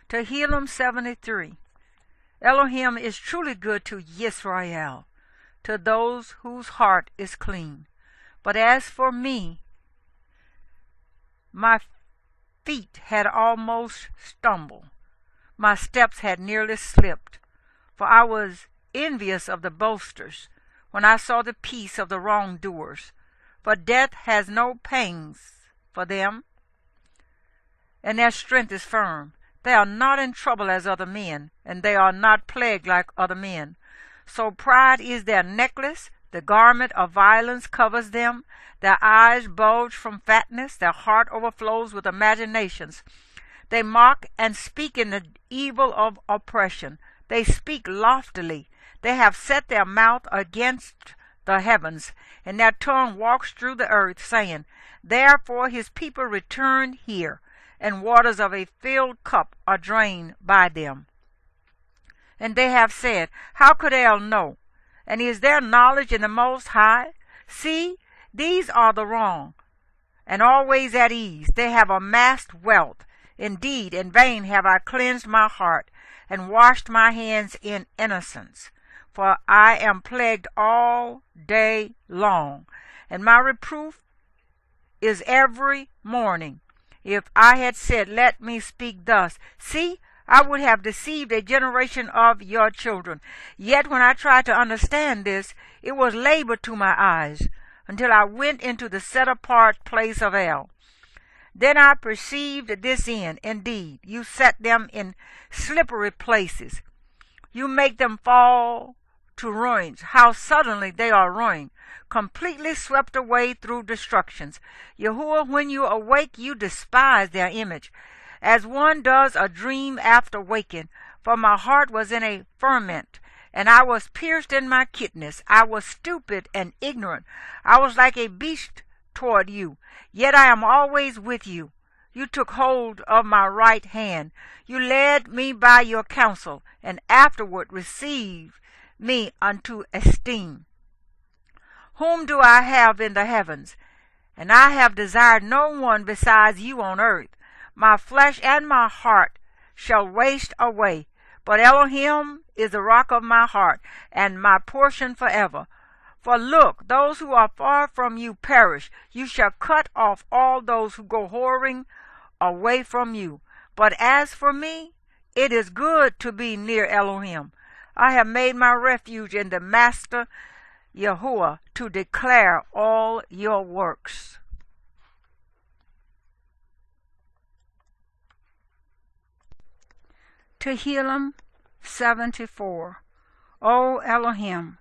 Tehillim 73. Elohim is truly good to Yisra'eel, to those whose heart is clean. But as for me, my feet had almost stumbled. My steps had nearly slipped, for I was envious of the boasters when I saw the peace of the wrongdoers. For death has no pangs for them, and their strength is firm. They are not in trouble as other men, and they are not plagued like other men. So pride is their necklace, the garment of violence covers them. Their eyes bulge from fatness, their heart overflows with imaginations. They mock and speak in the evil of oppression. They speak loftily. They have set their mouth against the heavens, and their tongue walks through the earth, saying, Therefore his people return here, and waters of a filled cup are drained by them. And they have said, How could El know? And is there knowledge in the Most High? See, these are the wrong, and always at ease. They have amassed wealth. Indeed, in vain have I cleansed my heart, and washed my hands in innocence. For I am plagued all day long, and my reproof is every morning. If I had said, Let me speak thus, see, I would have deceived a generation of your children. Yet when I tried to understand this, it was labor to my eyes, until I went into the set-apart place of El. Then I perceived this end. Indeed, you set them in slippery places. You make them fall to ruins. How suddenly they are ruined, completely swept away through destructions. Yahuwah, when you awake, you despise their image, as one does a dream after waking. For my heart was in a ferment, and I was pierced in my kidneys. I was stupid and ignorant. I was like a beast toward you, yet I am always with you. You took hold of my right hand. You led me by your counsel, and afterward received me unto esteem. Whom do I have in the heavens? And I have desired no one besides you on earth. My flesh and my heart shall waste away, but Elohim is the rock of my heart, and my portion forever. For look, those who are far from you perish. You shall cut off all those who go whoring away from you. But as for me, it is good to be near Elohim. I have made my refuge in the Master Yahuwah to declare all your works. Tehillim 74. O Elohim,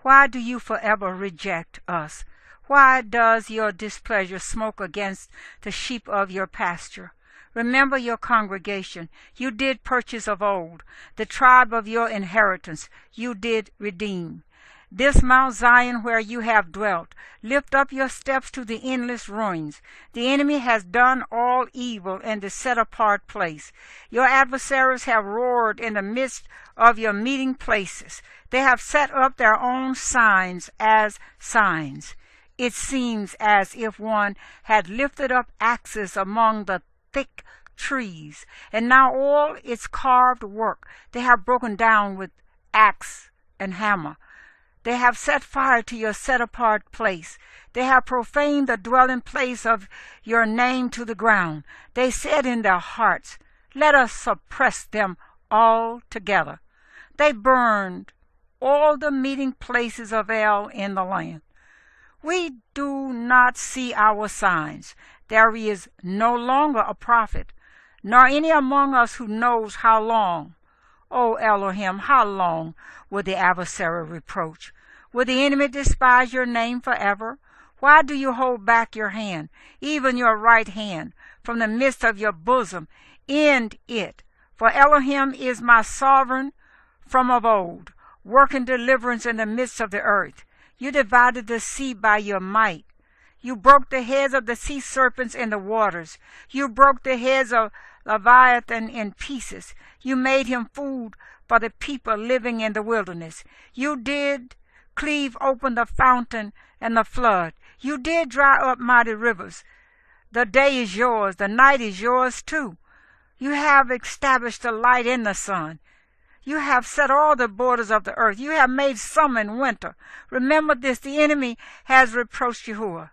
why do you forever reject us? Why does your displeasure smoke against the sheep of your pasture? Remember your congregation you did purchase of old, the tribe of your inheritance you did redeem. This Mount Zion where you have dwelt, lift up your steps to the endless ruins. The enemy has done all evil in the set-apart place. Your adversaries have roared in the midst of your meeting places. They have set up their own signs as signs. It seems as if one had lifted up axes among the thick trees, and now all its carved work they have broken down with axe and hammer. They have set fire to your set-apart place. They have profaned the dwelling place of your name to the ground. They said in their hearts, Let us suppress them all together. They burned all the meeting places of El in the land. We do not see our signs. There is no longer a prophet, nor any among us who knows how long. O Elohim, how long will the adversary reproach? Will the enemy despise your name forever? Why do you hold back your hand, even your right hand, from the midst of your bosom? End it. For Elohim is my sovereign from of old, working deliverance in the midst of the earth. You divided the sea by your might. You broke the heads of the sea serpents in the waters. You broke the heads of Leviathan in pieces. You made him food for the people living in the wilderness. You did cleave open the fountain and the flood. You did dry up mighty rivers. The day is yours, the night is yours too. You have established the light in the sun. You have set all the borders of the earth. You have made summer and winter. Remember this, the enemy has reproached Yahuwah,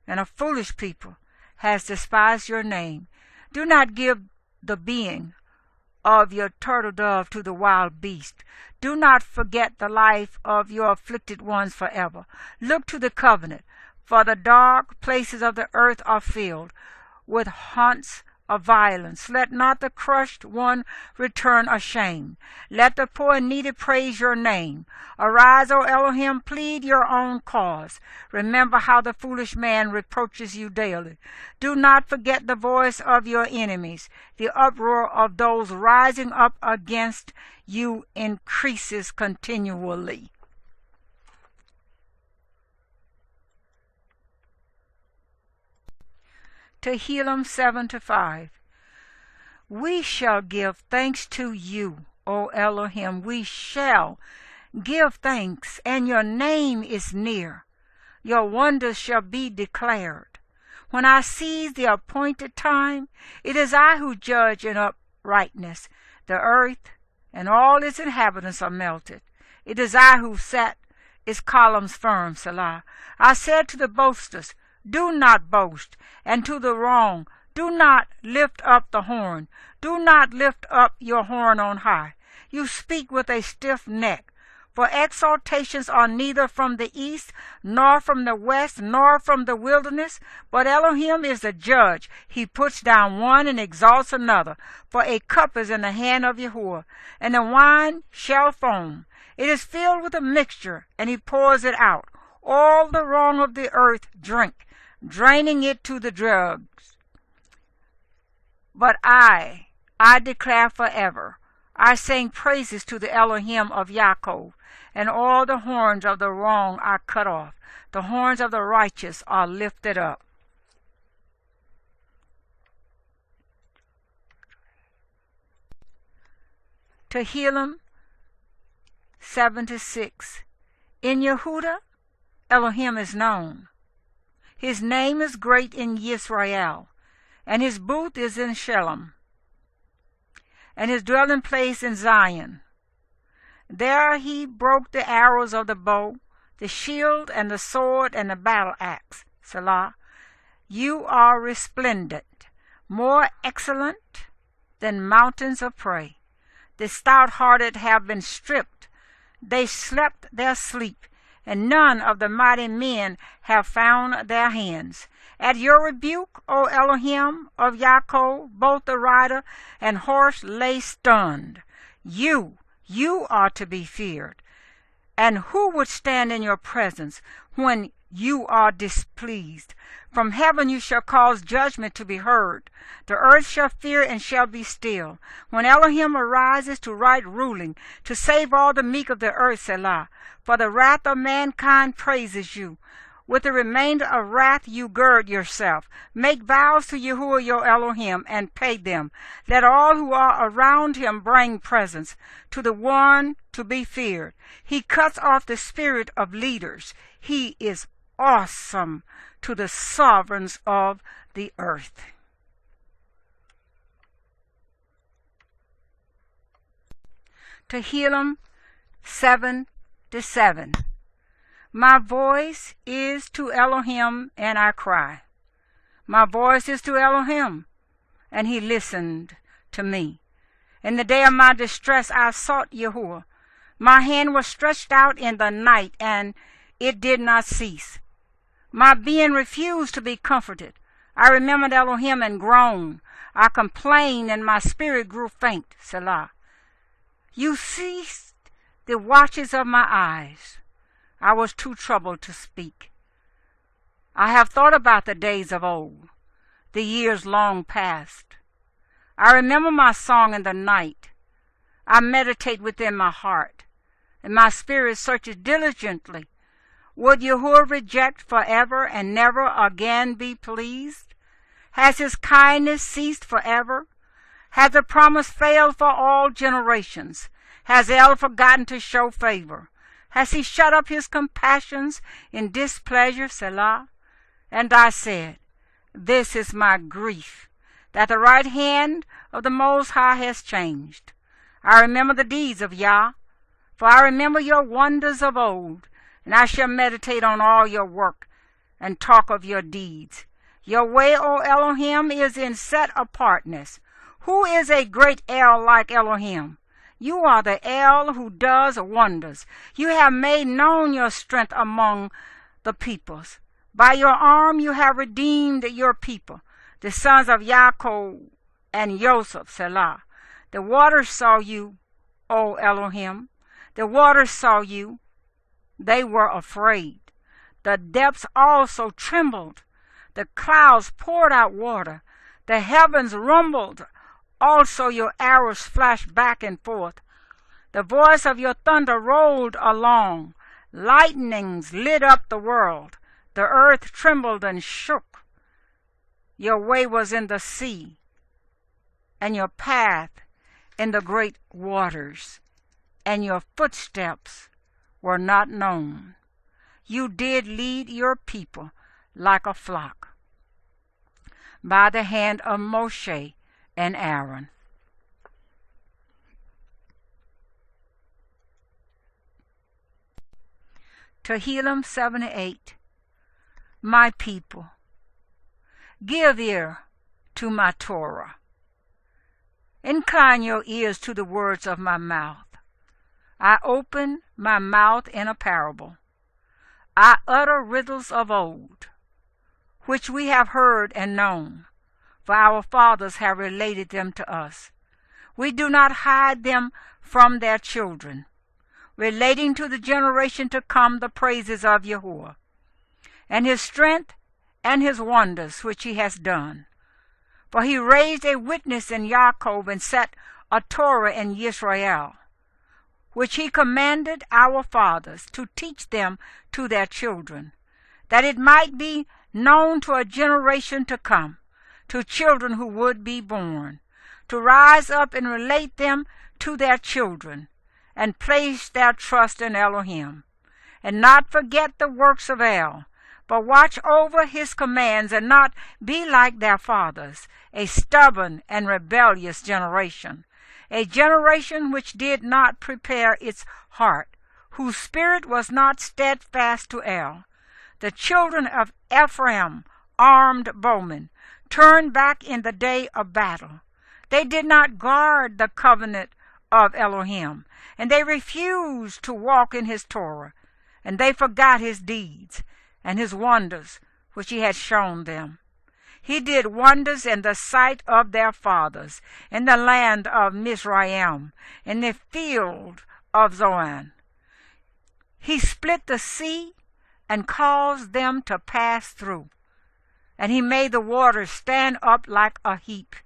and a foolish people has despised your name. Do not give the being of your turtle dove to the wild beast. Do not forget the life of your afflicted ones forever. Look to the covenant, for the dark places of the earth are filled with haunts of violence. Let not the crushed one return ashamed. Let the poor and needy praise your name. Arise, O Elohim, plead your own cause. Remember how the foolish man reproaches you daily. Do not forget the voice of your enemies. The uproar of those rising up against you increases continually. Tehillim 7-5. We shall give thanks to you, O Elohim. We shall give thanks, and your name is near. Your wonders shall be declared. When I seize the appointed time, it is I who judge in uprightness. The earth and all its inhabitants are melted. It is I who set its columns firm, Selah. I said to the boasters, do not boast, and to the wrong, do not lift up the horn. Do not lift up your horn on high. You speak with a stiff neck. For exaltations are neither from the east, nor from the west, nor from the wilderness. But Elohim is the judge. He puts down one and exalts another. For a cup is in the hand of Yahuwah, and the wine shall foam. It is filled with a mixture, and he pours it out. All the wrong of the earth drink, draining it to the dregs. But I declare forever. I sing praises to the Elohim of Yaakov, and all the horns of the wrong are cut off. The horns of the righteous are lifted up. Tehillim 7-6. In Yehuda, Elohim is known. His name is great in Yisra'eel, and his booth is in Shalom, and his dwelling place in Zion. There he broke the arrows of the bow, the shield and the sword and the battle axe. Selah. You are resplendent, more excellent than mountains of prey. The stout-hearted have been stripped. They slept their sleep, and none of the mighty men have found their hands. At your rebuke, O Elohim of Yaakov, both the rider and horse lay stunned. You are to be feared. And who would stand in your presence when you are displeased? From heaven you shall cause judgment to be heard. The earth shall fear and shall be still. When Elohim arises to right ruling, to save all the meek of the earth, Selah. For the wrath of mankind praises you. With the remainder of wrath you gird yourself. Make vows to Yahuwah your Elohim, and pay them. Let all who are around him bring presents to the one to be feared. He cuts off the spirit of leaders. He is awesome to the sovereigns of the earth. Tehillim 7-7. My voice is to Elohim, and I cry. My voice is to Elohim, and he listened to me. In the day of my distress I sought Yahuwah. My hand was stretched out in the night, and it did not cease. My being refused to be comforted. I remembered Elohim and groaned. I complained, and my spirit grew faint. Selah. You ceased the watches of my eyes. I was too troubled to speak. I have thought about the days of old, the years long past. I remember my song in the night. I meditate within my heart, and my spirit searches diligently. Would Yahuwah reject forever and never again be pleased? Has his kindness ceased forever? Has the promise failed for all generations? Has El forgotten to show favor? Has he shut up his compassions in displeasure, Selah? And I said, this is my grief. that the right hand of the Most High has changed. I remember the deeds of Yah, for I remember your wonders of old, and I shall meditate on all your work and talk of your deeds. Your way, O Elohim, is in set apartness. Who is a great El like Elohim? You are the El who does wonders. You have made known your strength among the peoples. By your arm you have redeemed your people, the sons of Yaakov and Joseph, Selah. The waters saw you, O Elohim. The waters saw you. They were afraid. The depths also trembled. The clouds poured out water. The heavens rumbled. Also your arrows flashed back and forth. The voice of your thunder rolled along. Lightnings lit up the world. The earth trembled and shook. Your way was in the sea, and your path in the great waters, and your footsteps were not known. You did lead your people like a flock by the hand of Moshe and Aaron. Tehillim 78. My people, give ear to my Torah. Incline your ears to the words of my mouth. I open my mouth in a parable. I utter riddles of old, which we have heard and known, for our fathers have related them to us. We do not hide them from their children, relating to the generation to come the praises of Yahuwah, and his strength and his wonders which he has done. For he raised a witness in Yaakov and set a Torah in Yisra'eel, which he commanded our fathers to teach them to their children, that it might be known to a generation to come, to children who would be born, to rise up and relate them to their children, and place their trust in Elohim, and not forget the works of El, but watch over his commands and not be like their fathers, a stubborn and rebellious generation, a generation which did not prepare its heart, whose spirit was not steadfast to El. The children of Ephraim, armed bowmen, turned back in the day of battle. They did not guard the covenant of Elohim, and they refused to walk in his Torah, and they forgot his deeds and his wonders which he had shown them. He did wonders in the sight of their fathers, in the land of Mizraim, in the field of Zoan. He split the sea and caused them to pass through, and he made the waters stand up like a heap,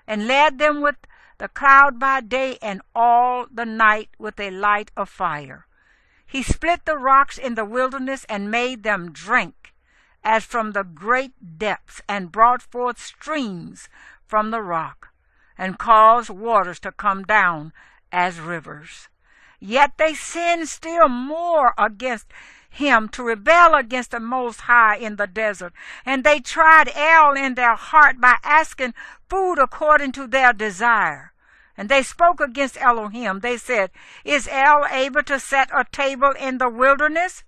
and led them with the cloud by day and all the night with a light of fire. He split the rocks in the wilderness and made them drink as from the great depths, and brought forth streams from the rock, and caused waters to come down as rivers. Yet they sinned still more against him, to rebel against the Most High in the desert. And they tried El in their heart by asking food according to their desire. And they spoke against Elohim. They said, Is El able to set a table in the wilderness?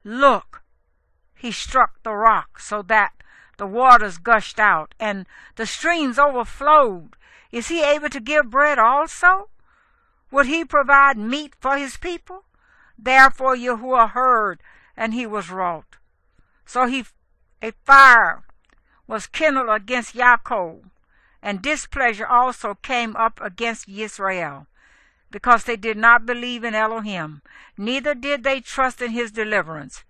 Look, he struck the rock so that the waters gushed out, and the streams overflowed. Is he able to give bread also? Would he provide meat for his people? Therefore Yahuwah heard, and he was wroth. So a fire was kindled against Yaakov, and displeasure also came up against Yisra'eel, because they did not believe in Elohim, neither did they trust in his deliverance.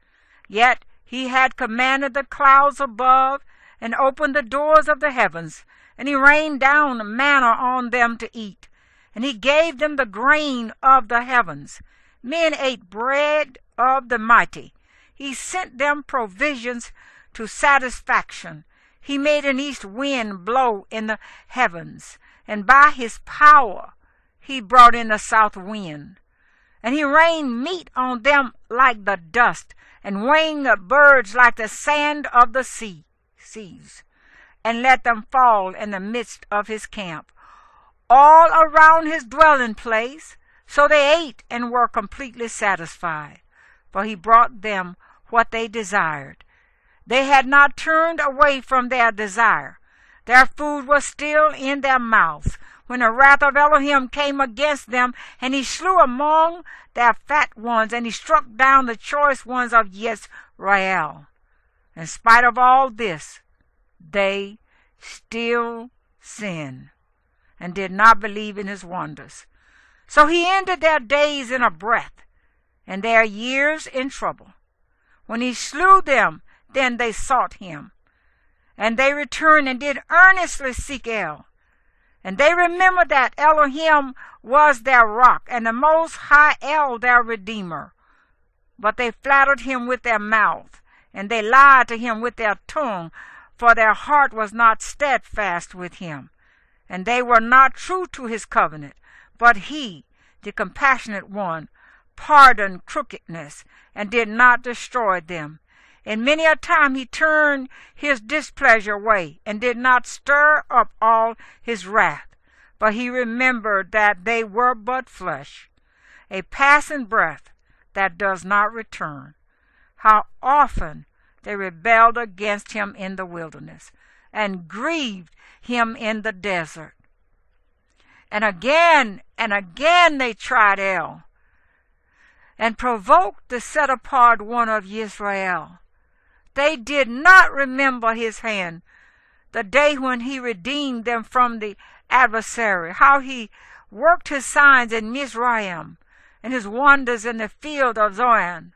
Yet he had commanded the clouds above, and opened the doors of the heavens, and he rained down manna on them to eat, and he gave them the grain of the heavens. Men ate bread of the mighty. He sent them provisions to satisfaction. He made an east wind blow in the heavens, and by his power he brought in the south wind. And he rained meat on them like the dust, and winged the birds like the sand of the seas. and let them fall in the midst of his camp, all around his dwelling place. So they ate and were completely satisfied, for he brought them what they desired. They had not turned away from their desire. Their food was still in their mouths, when the wrath of Elohim came against them, and he slew among their fat ones, and he struck down the choice ones of Yisra'eel. In spite of all this, they still sinned and did not believe in his wonders. So he ended their days in a breath, and their years in trouble. When he slew them, then they sought him, and they returned and did earnestly seek El. And they remembered that Elohim was their rock, and the Most High El their Redeemer. But they flattered him with their mouth, and they lied to him with their tongue, for their heart was not steadfast with him. And they were not true to his covenant. But he, the compassionate one, pardoned crookedness, and did not destroy them. And many a time he turned his displeasure away, and did not stir up all his wrath. But he remembered that they were but flesh, a passing breath that does not return. How often they rebelled against him in the wilderness, and grieved him in the desert. And again they tried El, and provoked the set-apart one of Yisra'eel. They did not remember his hand, the day when he redeemed them from the adversary, how he worked his signs in Mizraim, and his wonders in the field of Zoan.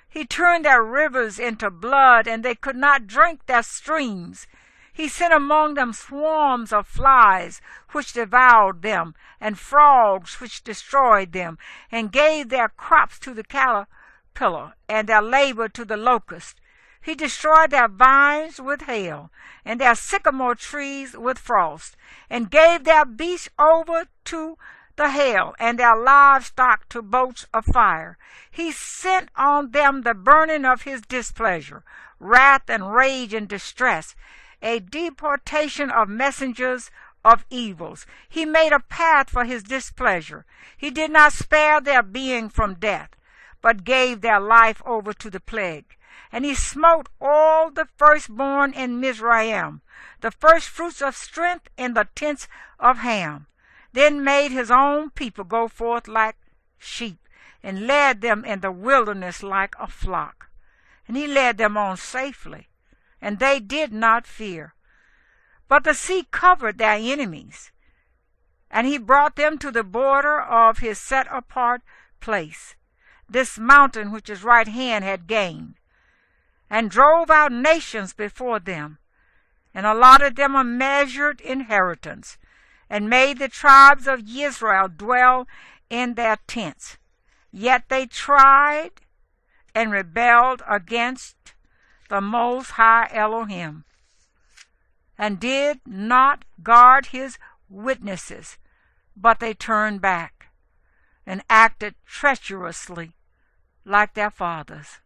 He turned their rivers into blood, and they could not drink their streams. He sent among them swarms of flies, which devoured them, and frogs, which destroyed them, and gave their crops to the caterpillar, and their labor to the locust. He destroyed their vines with hail, and their sycamore trees with frost, and gave their beasts over to the hail, and their livestock to bolts of fire. He sent on them the burning of his displeasure, wrath and rage and distress, a deportation of messengers of evils. He made a path for his displeasure. He did not spare their being from death, but gave their life over to the plague. And he smote all the firstborn in Mizraim, the firstfruits of strength in the tents of Ham. Then made his own people go forth like sheep, and led them in the wilderness like a flock. And he led them on safely, and they did not fear. But the sea covered their enemies, and he brought them to the border of his set-apart place, this mountain which his right hand had gained, and drove out nations before them, and allotted them a measured inheritance, and made the tribes of Israel dwell in their tents. Yet they tried and rebelled against the Most High Elohim, and did not guard his witnesses, but they turned back and acted treacherously like their fathers.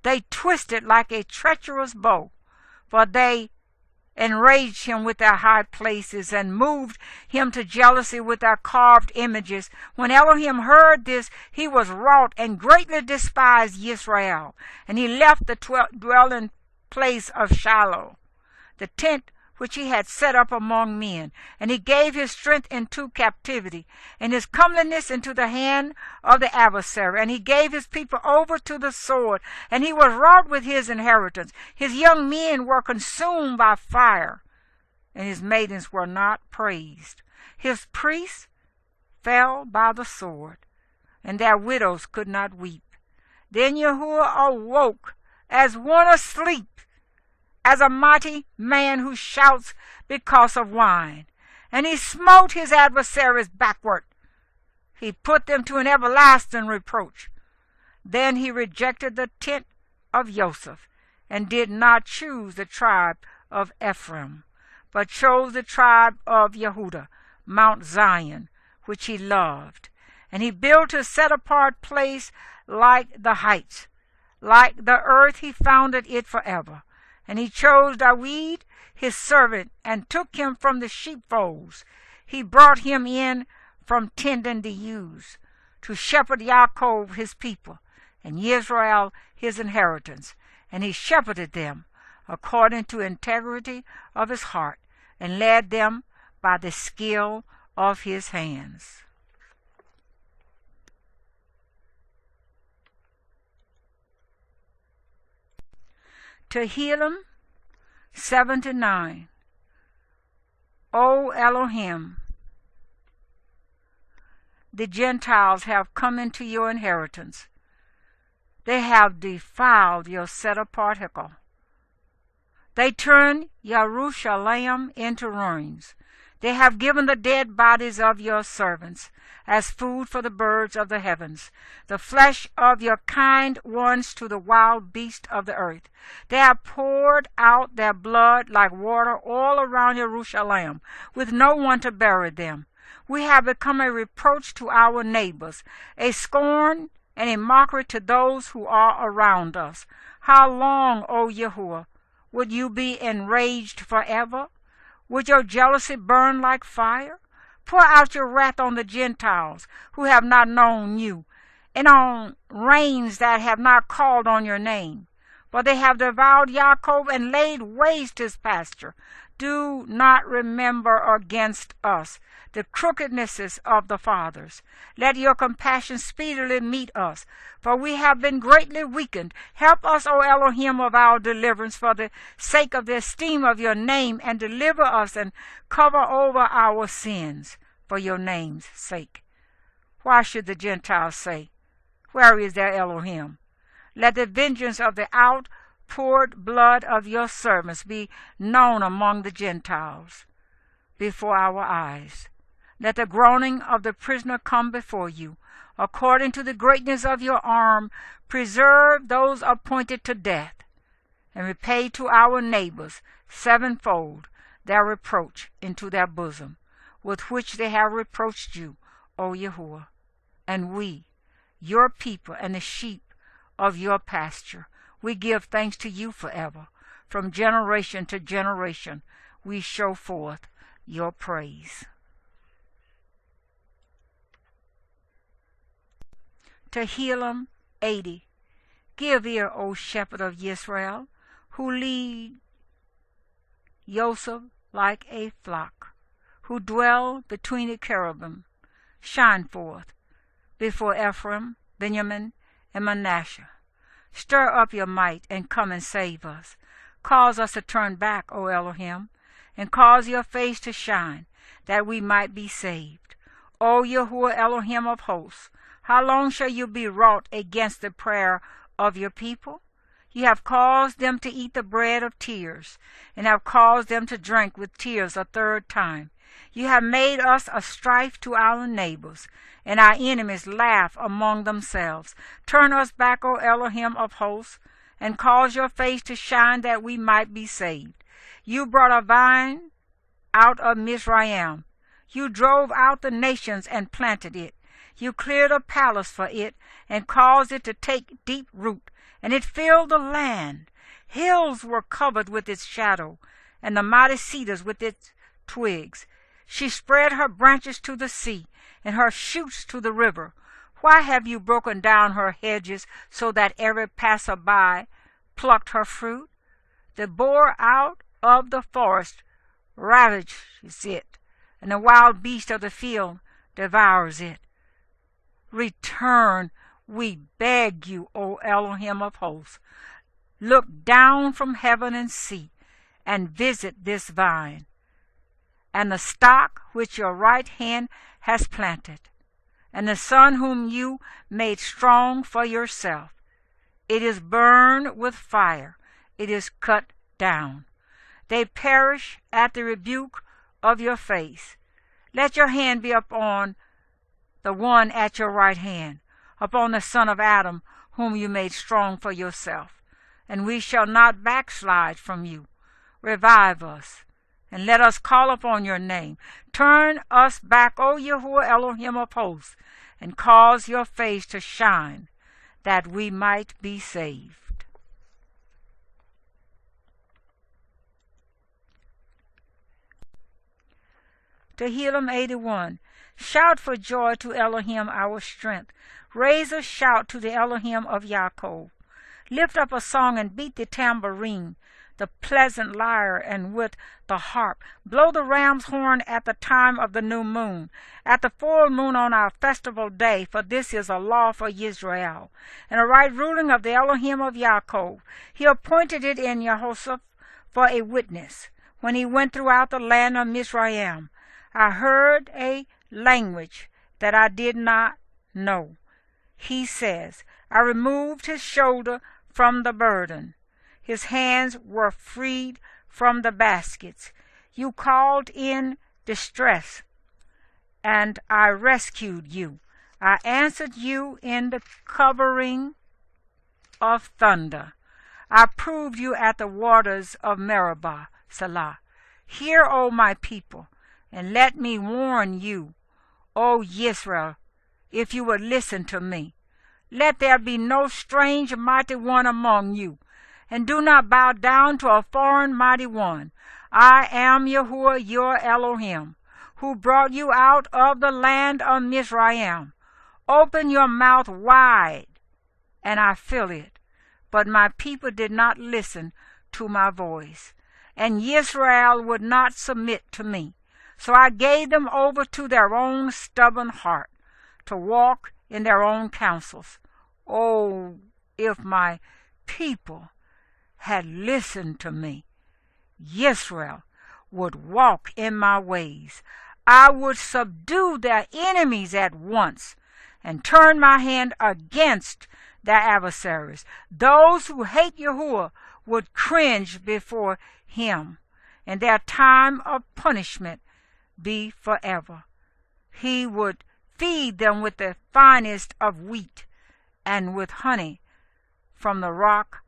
They twisted like a treacherous bow, for they enraged him with their high places, and moved him to jealousy with their carved images. When Elohim heard this, he was wroth and greatly despised Yisra'eel, and he left the dwelling place of Shiloh, the tent which he had set up among men, and he gave his strength into captivity, and his comeliness into the hand of the adversary, and he gave his people over to the sword, and he was wrought with his inheritance. His young men were consumed by fire, and his maidens were not praised. His priests fell by the sword, and their widows could not weep. Then Yahuwah awoke as one asleep, as a mighty man who shouts because of wine. And he smote his adversaries backward. He put them to an everlasting reproach. Then he rejected the tent of Joseph, and did not choose the tribe of Ephraim, but chose the tribe of Yehudah, Mount Zion, which he loved. And he built a set-apart place like the heights. Like the earth he founded it forever, And he chose David his servant, and took him from the sheepfolds. He brought him in from tending the ewes, to shepherd Yaakov his people, and Yisra'eel his inheritance. And he shepherded them according to integrity of his heart, and led them by the skill of his hands. Tehillim 79. O Elohim, the Gentiles have come into your inheritance. They have defiled your set-apart Hekal. They turned Jerusalem into ruins. They have given the dead bodies of your servants as food for the birds of the heavens, the flesh of your kind ones to the wild beasts of the earth. They have poured out their blood like water all around Jerusalem, with no one to bury them. We have become a reproach to our neighbors, a scorn and a mockery to those who are around us. How long, O Yahuwah, would you be enraged forever? Would your jealousy burn like fire? Pour out your wrath on the Gentiles who have not known you, and on reigns that have not called on your name. For they have devoured Yaakov and laid waste his pasture. Do not remember against us the crookednesses of the fathers. Let your compassion speedily meet us, for we have been greatly weakened. Help us, O Elohim of our deliverance, for the sake of the esteem of your name, and deliver us and cover over our sins for your name's sake. Why should the Gentiles say, where is their Elohim? Let the vengeance of the outpoured blood of your servants be known among the Gentiles before our eyes. Let the groaning of the prisoner come before you. According to the greatness of your arm, preserve those appointed to death, and repay to our neighbors sevenfold their reproach into their bosom, with which they have reproached you, O Yahuwah. And we, your people, and the sheep of your pasture, we give thanks to you forever. From generation to generation we show forth your praise. Tehillim 80. Give ear, O shepherd of Yisra'eel, who lead Joseph like a flock, who dwell between the cherubim. Shine forth before Ephraim, Benjamin, and Manasseh. Stir up your might and come and save us. Cause us to turn back, O Elohim, and cause your face to shine, that we might be saved. O Yahuwah Elohim of hosts, how long shall you be wrought against the prayer of your people? You have caused them to eat the bread of tears, and have caused them to drink with tears a third time. You have made us a strife to our neighbors, and our enemies laugh among themselves. Turn us back, O Elohim of hosts, and cause your face to shine, that we might be saved. You brought a vine out of Mizraim. You drove out the nations and planted it. You cleared a palace for it, and caused it to take deep root, and it filled the land. Hills were covered with its shadow, and the mighty cedars with its twigs. She spread her branches to the sea, and her shoots to the river. Why have you broken down her hedges, so that every passer-by plucked her fruit? The boar out of the forest ravages it, and the wild beast of the field devours it. Return, we beg you, O Elohim of hosts. Look down from heaven and see, and visit this vine, and the stock which your right hand has planted, and the son whom you made strong for yourself. It is burned with fire, it is cut down. They perish at the rebuke of your face. Let your hand be upon the one at your right hand, upon the son of Adam, whom you made strong for yourself, and we shall not backslide from you. Revive us, and let us call upon your name. Turn us back, O Yahuwah Elohim of hosts, and cause your face to shine, that we might be saved. Tehillim 81. Shout for joy to Elohim our strength. Raise a shout to the Elohim of Yaakov. Lift up a song and beat the tambourine, the pleasant lyre, and with the harp. Blow the ram's horn at the time of the new moon, at the full moon on our festival day, for this is a law for Yisra'eel, and a right ruling of the Elohim of Yaakov. He appointed it in Jehoshaphat for a witness, when he went throughout the land of Mizraim. I heard a language that I did not know. He says, I removed his shoulder from the burden. His hands were freed from the baskets. You called in distress, and I rescued you. I answered you in the covering of thunder. I proved you at the waters of Meribah, Selah. Hear, O my people, and let me warn you, O Yisra'eel, if you would listen to me. Let there be no strange mighty one among you, and do not bow down to a foreign mighty one. I am Yahuwah your Elohim, who brought you out of the land of Mizraim. Open your mouth wide, and I fill it. But my people did not listen to my voice, and Yisra'eel would not submit to me. So I gave them over to their own stubborn heart, to walk in their own counsels. Oh, if my people had listened to me, Yisra'eel would walk in my ways. I would subdue their enemies at once and turn my hand against their adversaries. Those who hate Yahuwah would cringe before him, and their time of punishment be forever. He would feed them with the finest of wheat, and with honey from the rock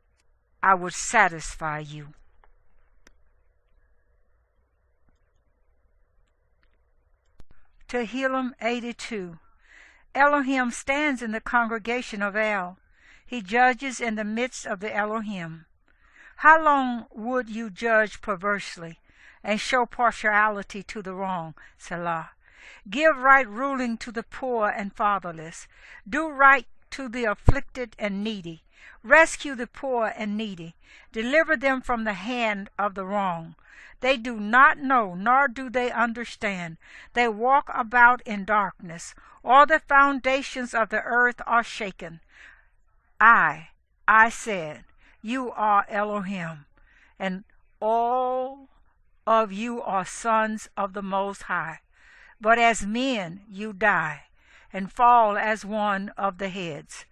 I would satisfy you. Tehillim 82. Elohim stands in the congregation of El. He judges in the midst of the Elohim. How long would you judge perversely and show partiality to the wrong, Selah? Give right ruling to the poor and fatherless. Do right to the afflicted and needy. Rescue the poor and needy. Deliver them from the hand of the wrong. They do not know, nor do they understand. They walk about in darkness. All the foundations of the earth are shaken. I said, you are Elohim, and all of you are sons of the Most High. But as men you die, and fall as one of the heads.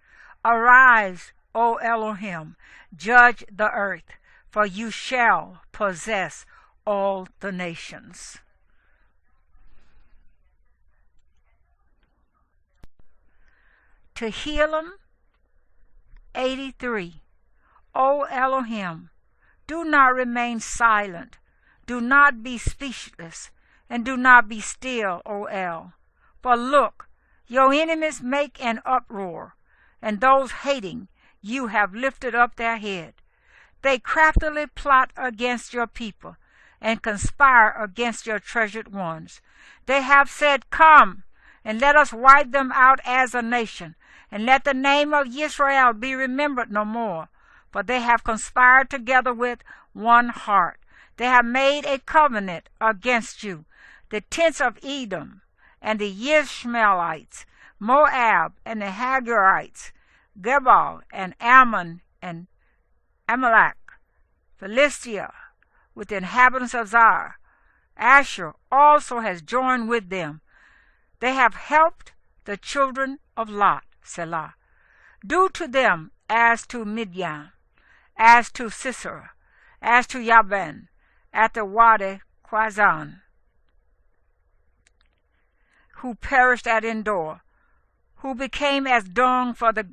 Arise, O Elohim, judge the earth, for you shall possess all the nations. Tehillim 83. O Elohim, do not remain silent, do not be speechless, and do not be still, O El. For look, your enemies make an uproar, and those hating you have lifted up their head. They craftily plot against your people, and conspire against your treasured ones. They have said, come, and let us wipe them out as a nation, and let the name of Yisra'eel be remembered no more. For they have conspired together with one heart. They have made a covenant against you, the tents of Edom, and the Ishmaelites, Moab, and the Hagarites, Gebal, and Ammon, and Amalek, Philistia, with the inhabitants of Zar. Asher also has joined with them. They have helped the children of Lot, Selah. Do to them as to Midian, as to Sisera, as to Yaben, at the Wadi Quazan, who perished at Endor, who became as dung for the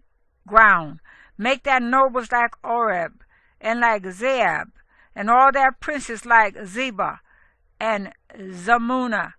ground. Make their nobles like Oreb, and like Zeab, and all their princes like Zebah and Zamunah,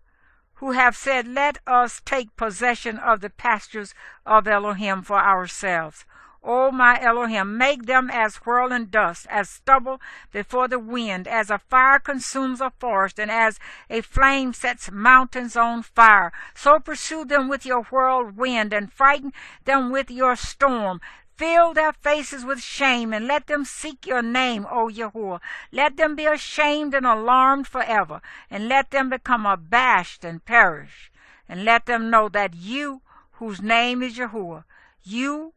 who have said, let us take possession of the pastures of Elohim for ourselves. O my Elohim, make them as whirling dust, as stubble before the wind, as a fire consumes a forest, and as a flame sets mountains on fire. So pursue them with your whirlwind, and frighten them with your storm. Fill their faces with shame, and let them seek your name, O Yahuwah. Let them be ashamed and alarmed forever, and let them become abashed and perish. And let them know that you, whose name is Yahuwah, you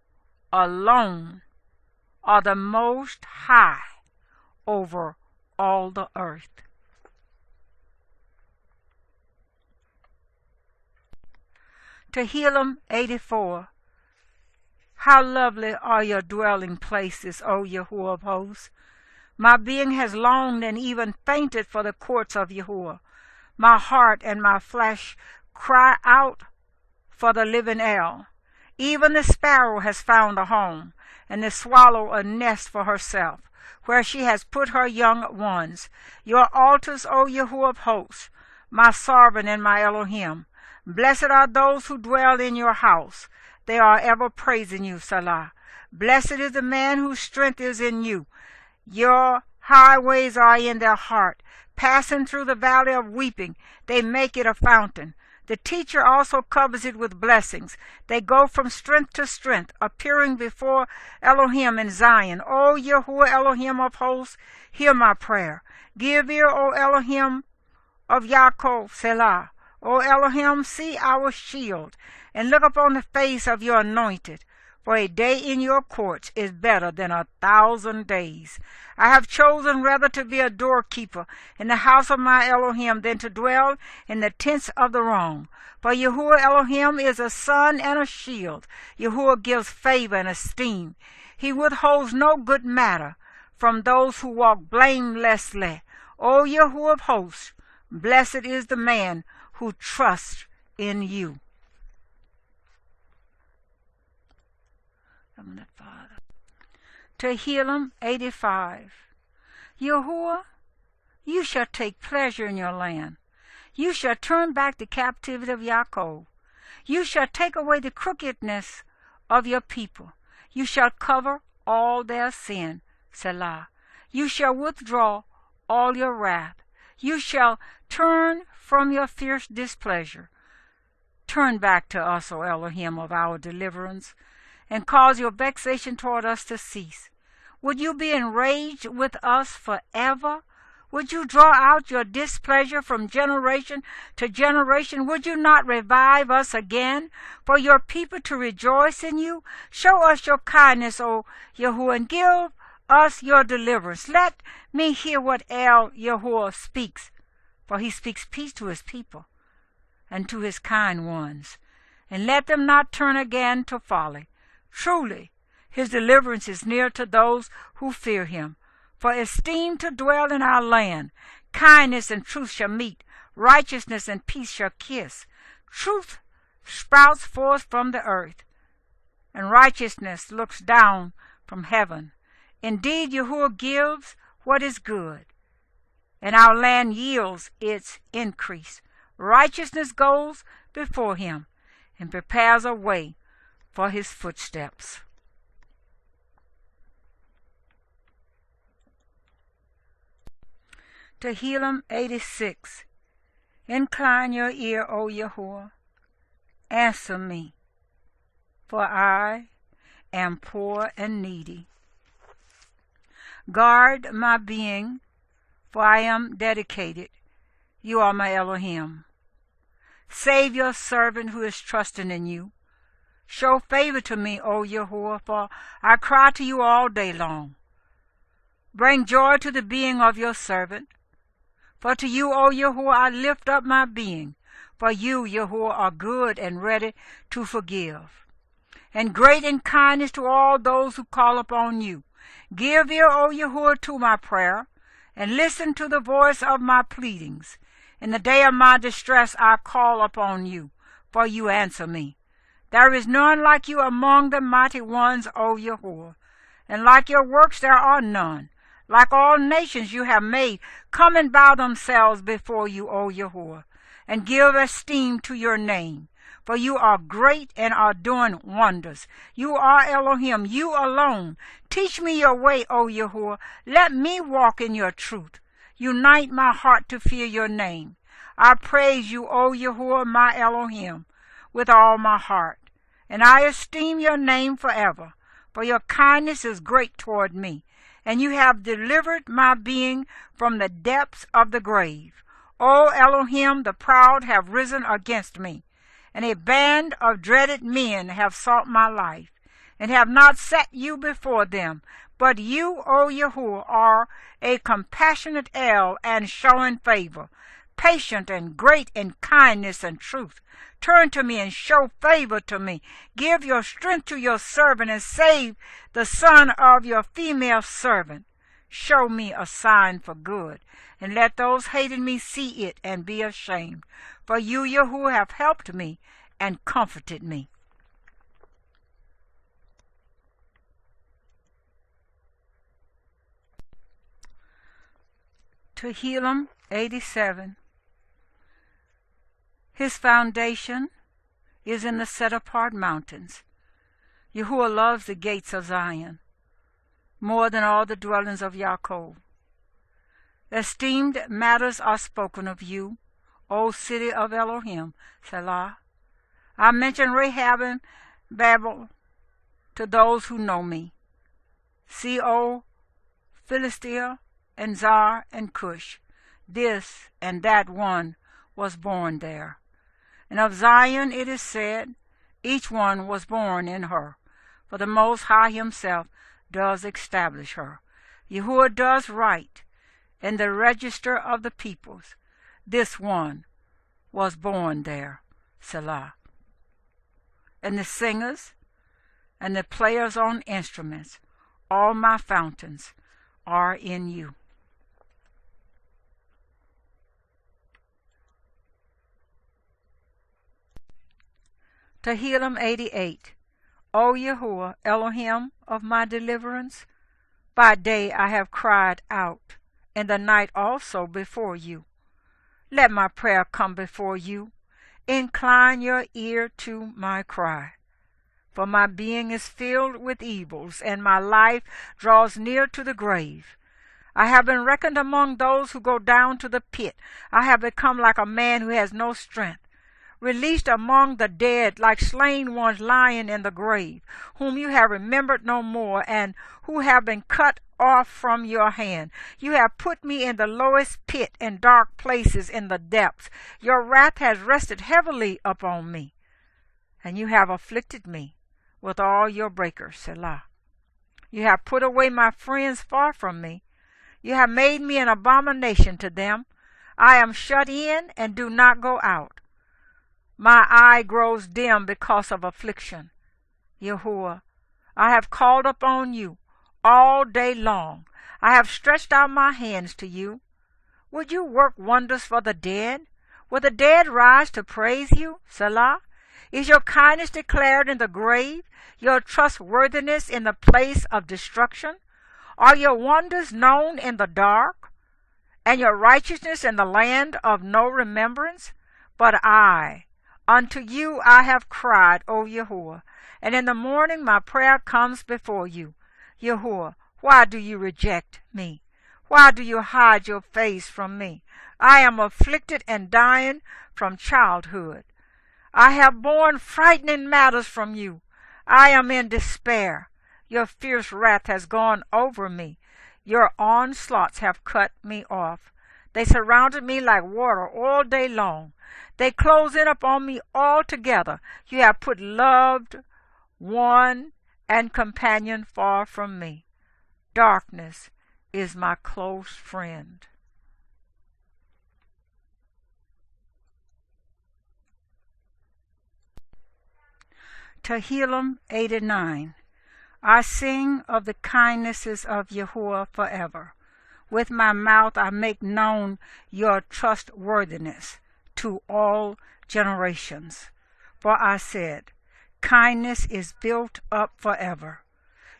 alone are the most high over all the earth. Tehillim 84. How lovely are your dwelling places, O Yahuwah of hosts! My being has longed and even fainted for the courts of Yahuwah. My heart and my flesh cry out for the living El. Even the sparrow has found a home, and the swallow a nest for herself, where she has put her young ones. Your altars, O Yahuwah of hosts, my sovereign and my Elohim. Blessed are those who dwell in your house. They are ever praising you, Salah. Blessed is the man whose strength is in you. Your highways are in their heart. Passing through the valley of weeping, they make it a fountain. The teacher also covers it with blessings. They go from strength to strength, appearing before Elohim in Zion. O Yahuwah Elohim of hosts, hear my prayer. Give ear, O Elohim of Yaakov, Selah. O Elohim, see our shield, and look upon the face of your anointed. For a day in your courts is better than 1,000 days. I have chosen rather to be a doorkeeper in the house of my Elohim than to dwell in the tents of the wrong. For Yahuwah Elohim is a sun and a shield. Yahuwah gives favor and esteem. He withholds no good matter from those who walk blamelessly. O Yahuwah of hosts, blessed is the man who trusts in you. Father. Tehillim 85. Yahuwah, you shall take pleasure in your land. You shall turn back the captivity of Yaakov. You shall take away the crookedness of your people. You shall cover all their sin, Selah. You shall withdraw all your wrath. You shall turn from your fierce displeasure. Turn back to us, O Elohim of our deliverance, and cause your vexation toward us to cease. Would you be enraged with us forever? Would you draw out your displeasure from generation to generation? Would you not revive us again for your people to rejoice in you? Show us your kindness, O Yahuwah, and give us your deliverance. Let me hear what El Yahuwah speaks, for he speaks peace to his people and to his kind ones, and let them not turn again to folly. Truly, his deliverance is near to those who fear him. For esteem to dwell in our land, kindness and truth shall meet, righteousness and peace shall kiss. Truth sprouts forth from the earth, and righteousness looks down from heaven. Indeed, Yahuwah gives what is good, and our land yields its increase. Righteousness goes before him, and prepares a way for his footsteps. Tehillim 86. Incline your ear, O Yahuwah. Answer me, for I am poor and needy. Guard my being, for I am dedicated. You are my Elohim. Save your servant who is trusting in you. Show favor to me, O Yahuwah, for I cry to you all day long. Bring joy to the being of your servant. For to you, O Yahuwah, I lift up my being. For you, Yahuwah, are good and ready to forgive, and great in kindness to all those who call upon you. Give ear, O Yahuwah, to my prayer, and listen to the voice of my pleadings. In the day of my distress I call upon you, for you answer me. There is none like you among the mighty ones, O Yahuwah, and like your works there are none. Like all nations you have made, come and bow themselves before you, O Yahuwah, and give esteem to your name. for you are great and are doing wonders. You are Elohim, you alone. Teach me your way, O Yahuwah. Let me walk in your truth. Unite my heart to fear your name. I praise you, O Yahuwah, my Elohim, with all my heart, and I esteem your name forever, for your kindness is great toward me, and you have delivered my being from the depths of the grave. O Elohim, the proud have risen against me, and a band of dreaded men have sought my life, and have not set you before them. But you, O Yahuwah, are a compassionate El and showing favor, patient and great in kindness and truth. Turn to me and show favor to me. Give your strength to your servant and save the son of your female servant. Show me a sign for good, and let those hating me see it and be ashamed. For you, Yahuwah, have helped me and comforted me. Tehillim 87. His foundation is in the set-apart mountains. Yahuwah loves the gates of Zion more than all the dwellings of Yaakov. Esteemed matters are spoken of you, O city of Elohim, Selah. I mention Rahab and Babel to those who know me. See, O Philistia, and Zar and Cush, this and that one was born there. And of Zion it is said, each one was born in her, for the Most High himself does establish her. Yahuwah does right in the register of the peoples. This one was born there, Selah. And the singers and the players on instruments, all my fountains are in you. Tehillim 88. O Yahuwah, Elohim of my deliverance, by day I have cried out, in the night also before you. Let my prayer come before you. Incline your ear to my cry. For my being is filled with evils, and my life draws near to the grave. I have been reckoned among those who go down to the pit. I have become like a man who has no strength, released among the dead, like slain ones lying in the grave, whom you have remembered no more, and who have been cut off from your hand. You have put me in the lowest pit, in dark places in the depths. Your wrath has rested heavily upon me, and you have afflicted me with all your breakers, Selah. You have put away my friends far from me. You have made me an abomination to them. I am shut in and do not go out. My eye grows dim because of affliction. Yahuwah, I have called upon you all day long. I have stretched out my hands to you. Would you work wonders for the dead? Will the dead rise to praise you, Selah? Is your kindness declared in the grave, your trustworthiness in the place of destruction? Are your wonders known in the dark, and your righteousness in the land of no remembrance? But unto you I have cried, O Yahuwah, and in the morning my prayer comes before you. Yahuwah, why do you reject me? Why do you hide your face from me? I am afflicted and dying from childhood. I have borne frightening matters from you. I am in despair. Your fierce wrath has gone over me. Your onslaughts have cut me off. They surrounded me like water all day long. They close in upon me altogether. You have put loved one and companion far from me. Darkness is my close friend. Tehillim 89. I sing of the kindnesses of Yahuwah forever. With my mouth I make known your trustworthiness to all generations. For I said, kindness is built up forever.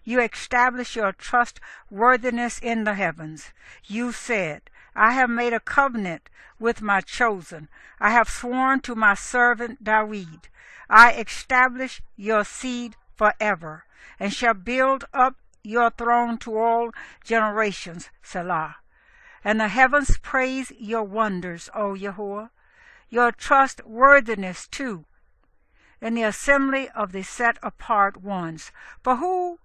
You establish your trustworthiness in the heavens. You said, I have made a covenant with my chosen. I have sworn to my servant David. I establish your seed forever, and shall build up your throne to all generations, Selah. And the heavens praise your wonders, O Yahuwah, your trustworthiness too, in the assembly of the set-apart ones. For who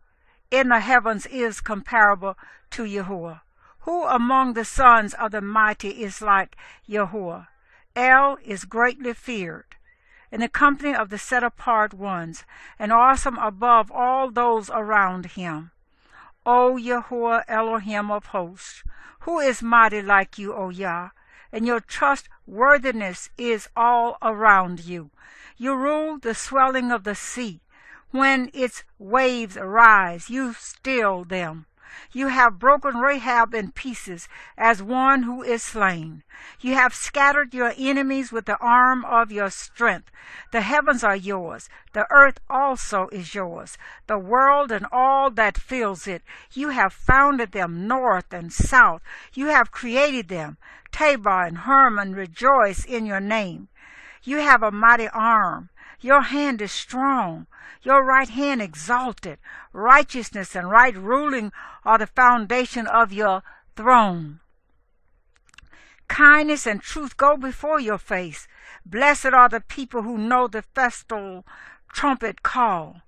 in the heavens is comparable to Yahuwah? Who among the sons of the mighty is like Yahuwah? El is greatly feared in the company of the set-apart ones, and awesome above all those around him. O Yahuwah Elohim of hosts, who is mighty like you, O Yah? And your trustworthiness is all around you. You rule the swelling of the sea. When its waves rise, you still them. You have broken Rahab in pieces as one who is slain. You have scattered your enemies with the arm of your strength. The heavens are yours. The earth also is yours. The world and all that fills it. You have founded them north and south. You have created them. Tabor and Hermon rejoice in your name. You have a mighty arm. Your hand is strong, your right hand exalted. Righteousness and right ruling are the foundation of your throne. Kindness and truth go before your face. Blessed are the people who know the festal trumpet call.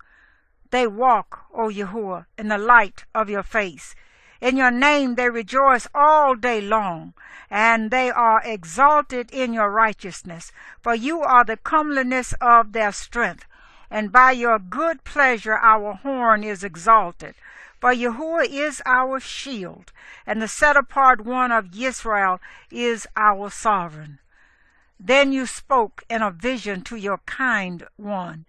They walk, O Yahuwah, in the light of your face. In your name they rejoice all day long, and they are exalted in your righteousness. For you are the comeliness of their strength, and by your good pleasure our horn is exalted. For Yahuwah is our shield, and the set-apart one of Yisra'eel is our sovereign. Then you spoke in a vision to your kind one,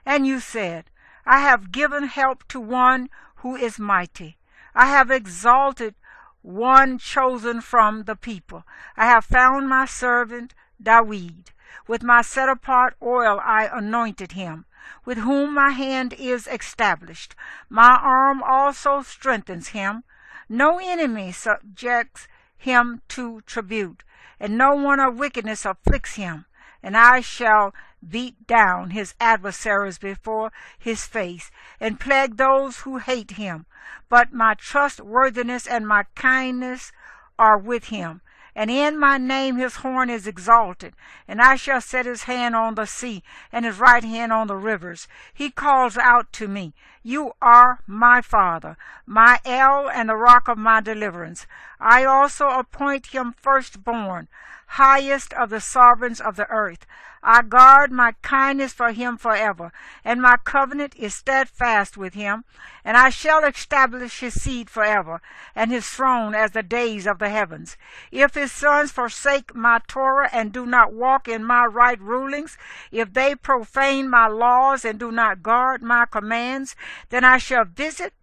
and you said, I have given help to one who is mighty. I have exalted one chosen from the people. I have found my servant David. With my set-apart oil I anointed him, with whom my hand is established. My arm also strengthens him. No enemy subjects him to tribute, and no one of wickedness afflicts him. And I shall beat down his adversaries before his face, and plague those who hate him. But my trustworthiness and my kindness are with him, and in my name his horn is exalted. And I shall set his hand on the sea, and his right hand on the rivers. He calls out to me, You are my Father, my El, and the rock of my deliverance. I also appoint him firstborn, highest of the sovereigns of the earth. I guard my kindness for him forever, and my covenant is steadfast with him, and I shall establish his seed forever, and his throne as the days of the heavens. If his sons forsake my Torah and do not walk in my right rulings, if they profane my laws and do not guard my commands, then I shall visit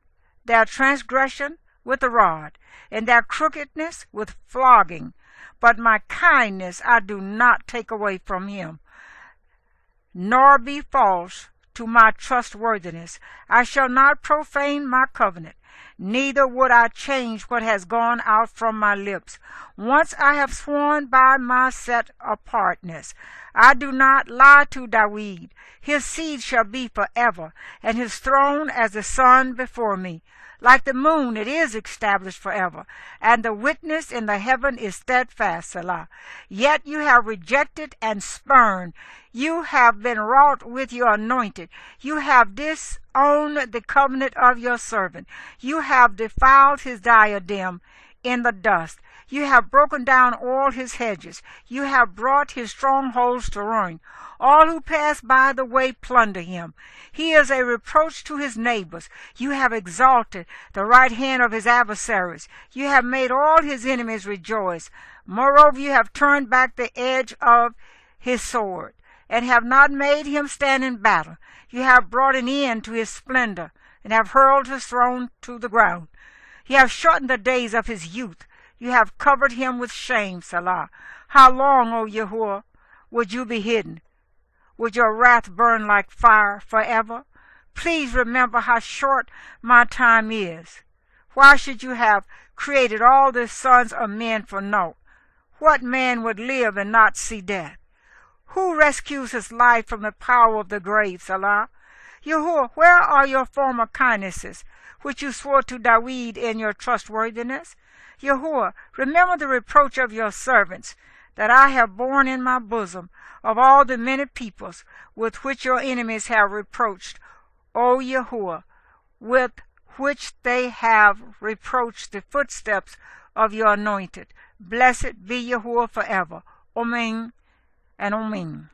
their transgression with a rod, and their crookedness with flogging. But my kindness I do not take away from him, nor be false to my trustworthiness. I shall not profane my covenant, neither would I change what has gone out from my lips. Once I have sworn by my set-apartness, I do not lie to David. His seed shall be forever, and his throne as the sun before me. Like the moon, it is established forever, and the witness in the heaven is steadfast, Selah. Yet you have rejected and spurned. You have been wrought with your anointed. You have disowned the covenant of your servant. You have defiled his diadem in the dust. You have broken down all his hedges. You have brought his strongholds to ruin. All who pass by the way plunder him. He is a reproach to his neighbors. You have exalted the right hand of his adversaries. You have made all his enemies rejoice. Moreover, you have turned back the edge of his sword, and have not made him stand in battle. You have brought an end to his splendor, and have hurled his throne to the ground. You have shortened the days of his youth. You have covered him with shame, Selah. How long, O Yahuwah, would you be hidden? Would your wrath burn like fire forever? Please remember how short my time is. Why should you have created all the sons of men for naught? What man would live and not see death? Who rescues his life from the power of the grave, Salah? Yahuwah, where are your former kindnesses, which you swore to David in your trustworthiness? Yahuwah, remember the reproach of your servants, that I have borne in my bosom, of all the many peoples with which your enemies have reproached, O Yahuwah, with which they have reproached the footsteps of your anointed. Blessed be Yahuwah forever. Amen and Amen.